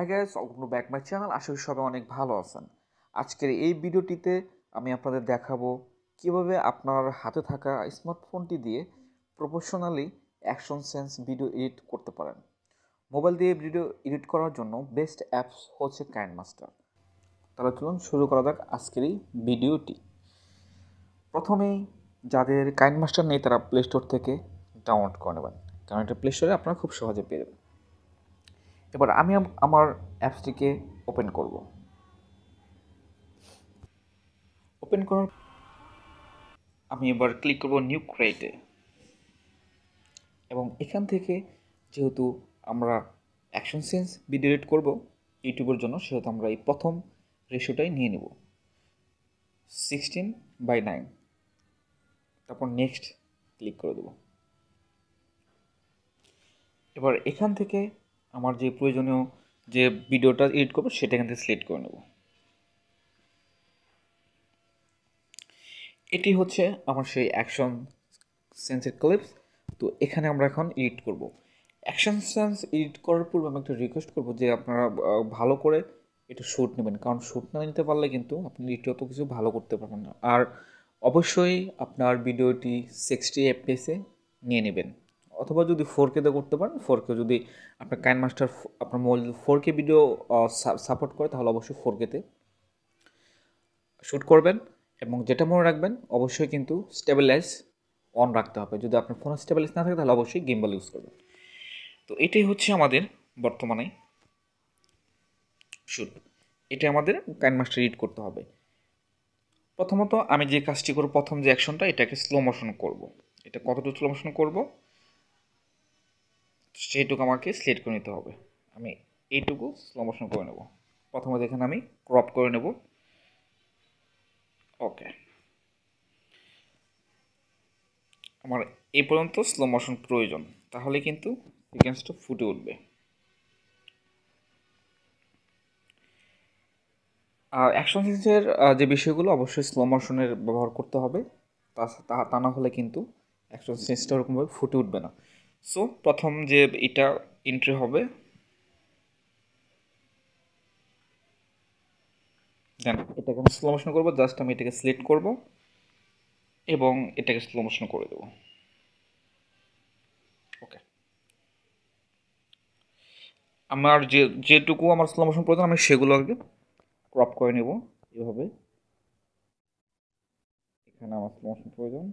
High guys, welcome back my channel. আশা করি সবাই অনেক ভালো আছেন। আজকের এই ভিডিওটিতে আমি আপনাদের দেখাবো কিভাবে আপনার হাতে থাকা স্মার্টফোনটি দিয়ে professionally action sense video edit করতে পারেন। মোবাইল দিয়ে ভিডিও এডিট করার জন্য বেস্ট অ্যাপস হচ্ছে কাইনমাস্টার। তাহলে চলুন শুরু করা যাক আজকের এই ভিডিওটি। প্রথমেই যাদের কাইনমাস্টার নেই তারা প্লে স্টোর থেকে ডাউনলোড করে নেবেন, কারণ এটা প্লে স্টোরে আপনারা খুব সহজে পেয়ে যাবেন। এবার আমি আমার অ্যাপসটিকে ওপেন করব। ওপেন করার আমি এবার ক্লিক করব নিউ ক্রিয়েটে, এবং এখান থেকে যেহেতু আমরা অ্যাকশন সেন্স ভিডিও এডিট করব ইউটিউবের জন্য, সেহেতু আমরা এই প্রথম রেশিওটাই নিয়ে নেব 16:9। তারপর নেক্সট ক্লিক করে দেব। এবার এখান থেকে আমার যে প্রয়োজনীয় যে ভিডিওটা এডিট করবো সেটা এখান থেকে সিলেক্ট করে নেব। এটি হচ্ছে আমার সেই অ্যাকশন সেন্সের ক্লিপস। তো এখানে আমরা এখন এডিট করব। অ্যাকশন সেন্স এডিট করার পূর্বে আমি একটা রিকোয়েস্ট করব যে আপনারা ভালো করে একটু শ্যুট নেবেন, কারণ শ্যুট না নিতে পারলে কিন্তু আপনি দ্বিতীয়ত কিছু ভালো করতে পারবেন না। আর অবশ্যই আপনার ভিডিওটি 60 এফপিএসে নিয়ে নেবেন, অথবা যদি 4K করতে পারেন 4K। যদি আপনার কাইনমাস্টার আপনার মোবাইল 4K ভিডিও সাপোর্ট করে তাহলে অবশ্যই 4K শ্যুট করবেন। এবং যেটা মনে রাখবেন অবশ্যই কিন্তু স্টেবিলাইজ অন রাখতে হবে। যদি আপনার ফোনে স্টেবিলাইজ না থাকে তাহলে অবশ্যই গিম্বল ইউজ করবেন। তো এটাই হচ্ছে আমাদের বর্তমানে শ্যুট। এটা আমাদের কাইনমাস্টার এডিট করতে হবে। প্রথমত আমি যে কাজটি করব, প্রথম যে অ্যাকশনটা, এটাকে স্লো মোশন করব। এটা কতটুকু স্লো মোশন করব সেইটুকু আমাকে সিলেক্ট করে নিতে হবে। আমি এইটুকু স্লো মোশন করে নেব। প্রথমত এখানে আমি ক্রপ করে নেব। ওকে, আমার এই পর্যন্ত স্লো মোশন প্রয়োজন, তাহলে কিন্তু সিকোয়েন্সটা ফুটে উঠবে। আর অ্যাকশন সিকোয়েন্সের যে বিষয়গুলো অবশ্যই স্লো মোশনের ব্যবহার করতে হবে, তা না হলে কিন্তু অ্যাকশন সিকোয়েন্সটা ওরকমভাবে ফুটে উঠবে না। সো প্রথম যে এটা এন্ট্রি হবে, দেন এটাকে আমি স্লো মোশন করবো। জাস্ট আমি এটাকে সিলেক্ট করব এবং এটাকে স্লো মোশন করে দেবো। ওকে, আমার যেটুকু আমার স্লো মোশন প্রয়োজন আমি সেগুলো আগে ক্রপ করে নেব এভাবে। এখানে আমার স্লো মোশন প্রয়োজন।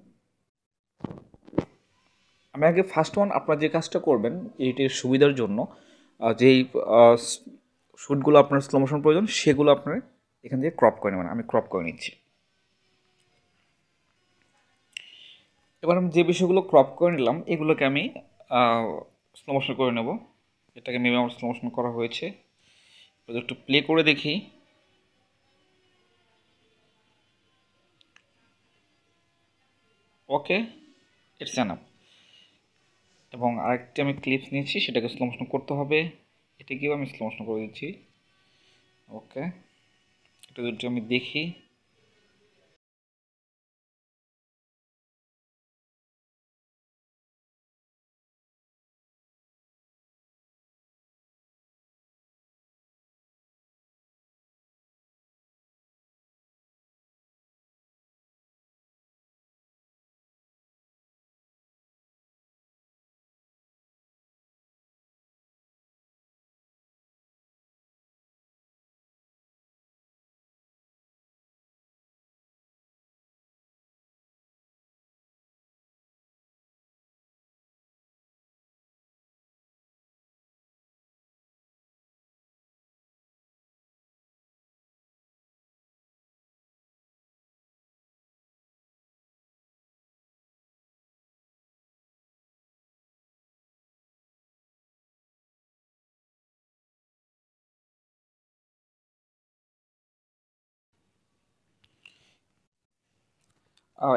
আমি আগে ফার্স্ট ওয়ান, আপনার যে কাজটা করবেন এইটির সুবিধার জন্য যেই শ্যুটগুলো আপনার স্লো মোশন প্রয়োজন সেগুলো আপনার এখান থেকে ক্রপ করে নেবেন। আমি ক্রপ করে নিচ্ছি। এবার আমি যে বিষয়গুলো ক্রপ করে নিলাম এগুলোকে আমি স্লো মোশন করে নেব। এটাকে মেবি আমার স্লো মোশন করা হয়েছে, একটু প্লে করে দেখি। ওকে, ইটস এনাফ। এবং আরেকটি আমি ক্লিপস নিয়েছি, সেটাকে স্লো মোশন করতে হবে। এটাকেও আমি স্লো মোশন করে দিচ্ছি। ওকে, এটা যদি আমি দেখি,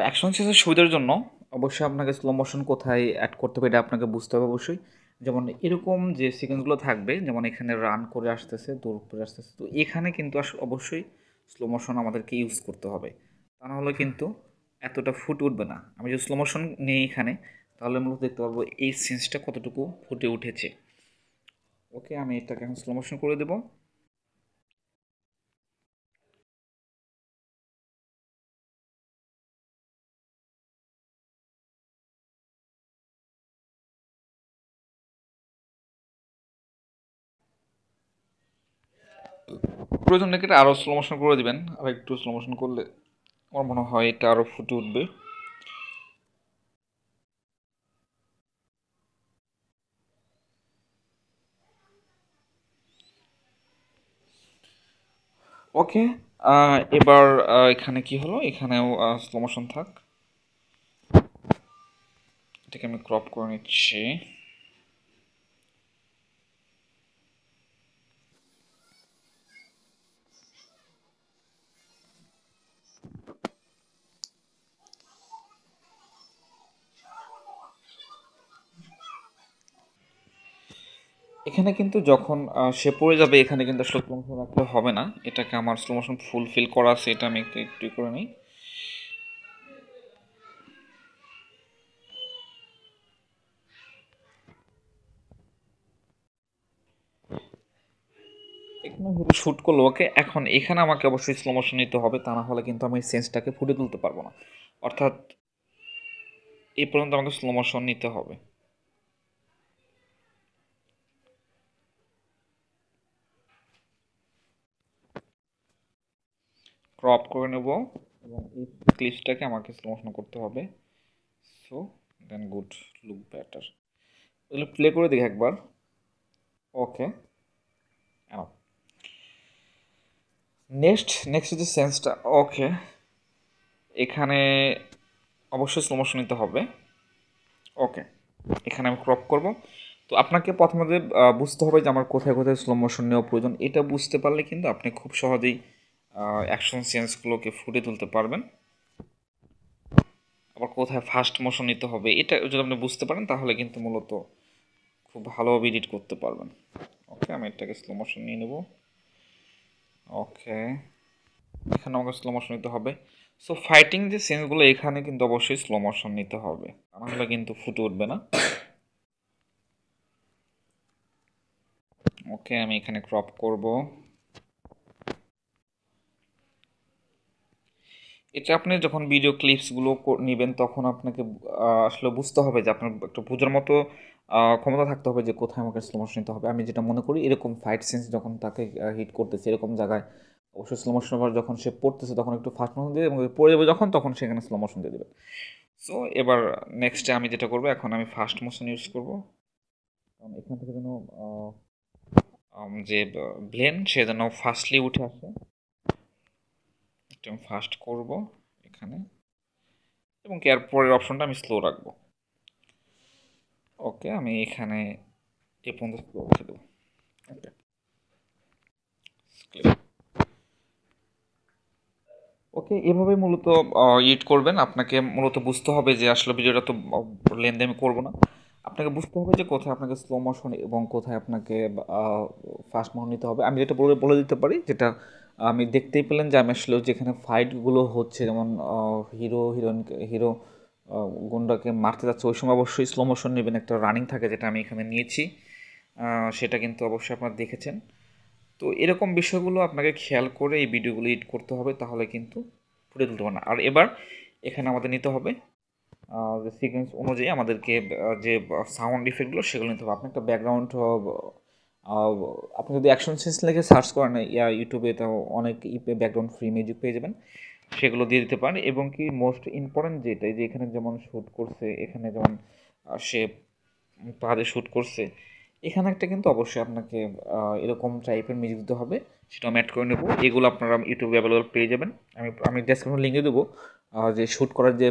অ্যাকশন সিকোয়েন্সের সুবিধার জন্য অবশ্যই আপনাকে স্লো মোশন কোথায় অ্যাড করতে হবে এটা আপনাকে বুঝতে হবে অবশ্যই। যেমন এরকম যে সিকোয়েন্সগুলো থাকবে, যেমন এখানে রান করে আসতেছে, দৌড় করে আসতেছে, তো এখানে কিন্তু অবশ্যই স্লো মোশন আমাদেরকে ইউজ করতে হবে, তা না হলে কিন্তু এতটা ফুটে উঠবে না। আমি যদি স্লো মোশন নিই এখানে, তাহলে মূলত দেখতে পারবো এই সিনসটা কতটুকু ফুটে উঠেছে। ওকে, আমি এটাকে এখন স্লো মোশন করে দেব। প্রয়োজন নাকি এটা আরও স্লো মোশন করে দিবেন, আর একটু স্লো মোশন করলে আমার মনে হয় এটা আরও ফুটে উঠবে। ওকে, এবার এখানে কি হলো, এখানেও স্লো মোশন থাক, এটাকে আমি ক্রপ করে নিচ্ছি। এখানে কিন্তু যখন সে পড়ে যাবে এখানে কিন্তু স্লো মোশন রাখলে হবে না, এটাকে আমার স্লো মোশন ফুলফিল করা আছে, এটা আমি একটু একটু করে নিই। এখানে হিরো শ্যুট করলো, ওকে, এখন এখানে আমাকে অবশ্যই স্লো মোশন নিতে হবে, তা না হলে কিন্তু আমি সেন্সটাকে ফুটে তুলতে পারবো না। অর্থাৎ এই পর্যন্ত আমাকে স্লো মোশন নিতে হবে। ক্রপ করে নেব এবং এই ক্লিপসটাকে আমাকে স্লো মোশন করতে হবে। So then good, look better. এগুলো প্লে করে দেখি একবার। ওকে, নেক্সট যে সেন্সটা, ওকে, এখানে অবশ্যই স্লো মোশন নিতে হবে। ওকে, এখানে আমি ক্রপ করব। তো আপনাকে প্রথমে বুঝতে হবে যে আমার কোথায় কোথায় স্লো মোশন নেওয়া প্রয়োজন, এটা বুঝতে পারলে কিন্তু আপনি খুব সহজেই অ্যাকশন সিকোয়েন্সগুলোকে ফুটিয়ে তুলতে পারবেন। আবার কোথায় ফাস্ট মোশন নিতে হবে এটা যদি আপনি বুঝতে পারেন তাহলে কিন্তু মূলত খুব ভালোভাবে এডিট করতে পারবেন। ওকে, আমি এটাকে স্লো মোশন নিয়ে নেব। ওকে, এখানে আমাকে স্লো মোশন নিতে হবে। সো ফাইটিং যে সিনগুলো এখানে কিন্তু অবশ্যই স্লো মোশন নিতে হবে, নাহলে কিন্তু ফুটে উঠবে না। ওকে, আমি এখানে ক্রপ করব। এটা আপনি যখন ভিডিও ক্লিপসগুলো নেবেন তখন আপনাকে আসলে বুঝতে হবে যে আপনার একটু বোঝার মতো ক্ষমতা থাকতে হবে যে কোথায় আমাকে স্লো মোশন নিতে হবে। আমি যেটা মনে করি এরকম ফাইট সিনস যখন তাকে হিট করতেছে এরকম জায়গায় অবশ্যই স্লো মোশন, আবার যখন সে পড়তেছে তখন একটু ফাস্ট মোশন দিয়ে এবং পড়ে যাবে যখন তখন সেখানে স্লো মোশন দিয়ে দেবে। সো এবার নেক্সটে আমি যেটা করবো, এখন আমি ফাস্ট মোশন ইউজ করবো, কারণ এখান থেকে যেন যে ব্লেন সে যেন ফাস্টলি উঠে আসে। একটু আমি ফাস্ট করবো এখানে, এবং কি এর পরের অপশনটা আমি স্লো রাখবো। ওকে, আমি এখানে এ পর্যন্ত স্লো রেখে দেবো। ওকে, ওকে, এভাবে মূলত এডিট করবেন। আপনাকে মূলত বুঝতে হবে যে আসলে ভিডিওটা তো লেন্থে আমি করবো না, আপনাকে বুঝতে হবে যে কোথায় আপনাকে স্লো মোশন এবং কোথায় আপনাকে ফাস্ট মোশন নিতে হবে। আমি যেটা বলে বলে দিতে পারি, যেটা আমি দেখতেই পেলেন যে আমি আসলে যেখানে ফাইটগুলো হচ্ছে, যেমন হিরো গুন্ডাকে মারতে যাচ্ছে ওই সময় অবশ্যই স্লো মোশন নেবেন, একটা রানিং থাকে যেটা আমি এখানে নিয়েছি, সেটা কিন্তু অবশ্যই আপনারা দেখেছেন। তো এরকম বিষয়গুলো আপনাকে খেয়াল করে এই ভিডিওগুলো এডিট করতে হবে, তাহলে কিন্তু ফুটে তুলতে পারবে না। আর এবার এখানে আমাদের নিতে হবে যে সিকোয়েন্স অনুযায়ী আমাদেরকে যে সাউন্ড ইফেক্টগুলো সেগুলো নিতে হবে। আপনি একটা ব্যাকগ্রাউন্ড, আপনি যদি অ্যাকশন সিনস লিখে সার্চ করেন ইউটিউবে, তো অনেক ব্যাকগ্রাউন্ড ফ্রি মিউজিক পেয়ে যাবেন, সেগুলো দিয়ে দিতে পারেন। এবং কি মোস্ট ইম্পর্টেন্ট যেটা, যে এখানে যেমন শ্যুট করছে, এখানে যেমন সে পাহাড়ে শ্যুট করছে, এখানে একটা কিন্তু অবশ্যই আপনাকে এরকম টাইপের মিউজিক দিতে হবে, সেটা আমি অ্যাড করে নেবো। এগুলো আপনারা ইউটিউবে অ্যাভেলেবল পেয়ে যাবেন। আমি ডেসক্রিপশন লিঙ্কে দেবো যে শ্যুট করার যে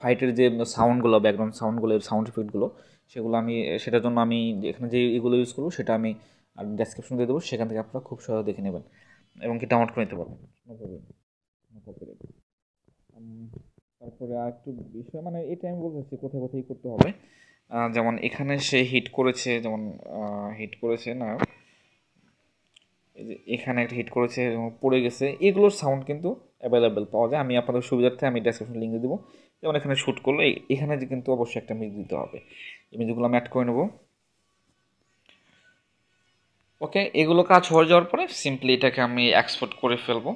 ফাইটের যে সাউন্ডগুলো, ব্যাকগ্রাউন্ড সাউন্ডগুলো, সাউন্ড ইফেক্টগুলো, সেগুলো আমি সেটার জন্য আমি এখানে যে এগুলো ইউজ করবো সেটা আমি ডেসক্রিপশন দিয়ে দেবো, সেখান থেকে আপনারা খুব সহজে দেখে নেবেন এবং কি ডাউনলোড করে নিতে পারবেন। তারপরে আর একটু বিষয়, মানে এটা আমি বলতেছি কোথায় কোথায় করতে হবে। যেমন এখানে সে হিট করেছে, যেমন হিট করেছে না, এই যে এখানে একটা হিট করেছে এবং পড়ে গেছে, এগুলোর সাউন্ড কিন্তু অ্যাভেলেবেল পাওয়া যায়। আমি আপনাদের সুবিধার্থে আমি ডেসক্রিপশন লিঙ্ক দেবো। যেমন এখানে শ্যুট করলে এখানে যে কিন্তু অবশ্যই একটা মিউজিক দিতে হবে, এই মিউজিকগুলো আমি অ্যাড করে নেবো। ওকে, এগুলো কাজ হয়ে যাওয়ার পরে সিম্পলি এটাকে আমি এক্সপোর্ট করে ফেলবো।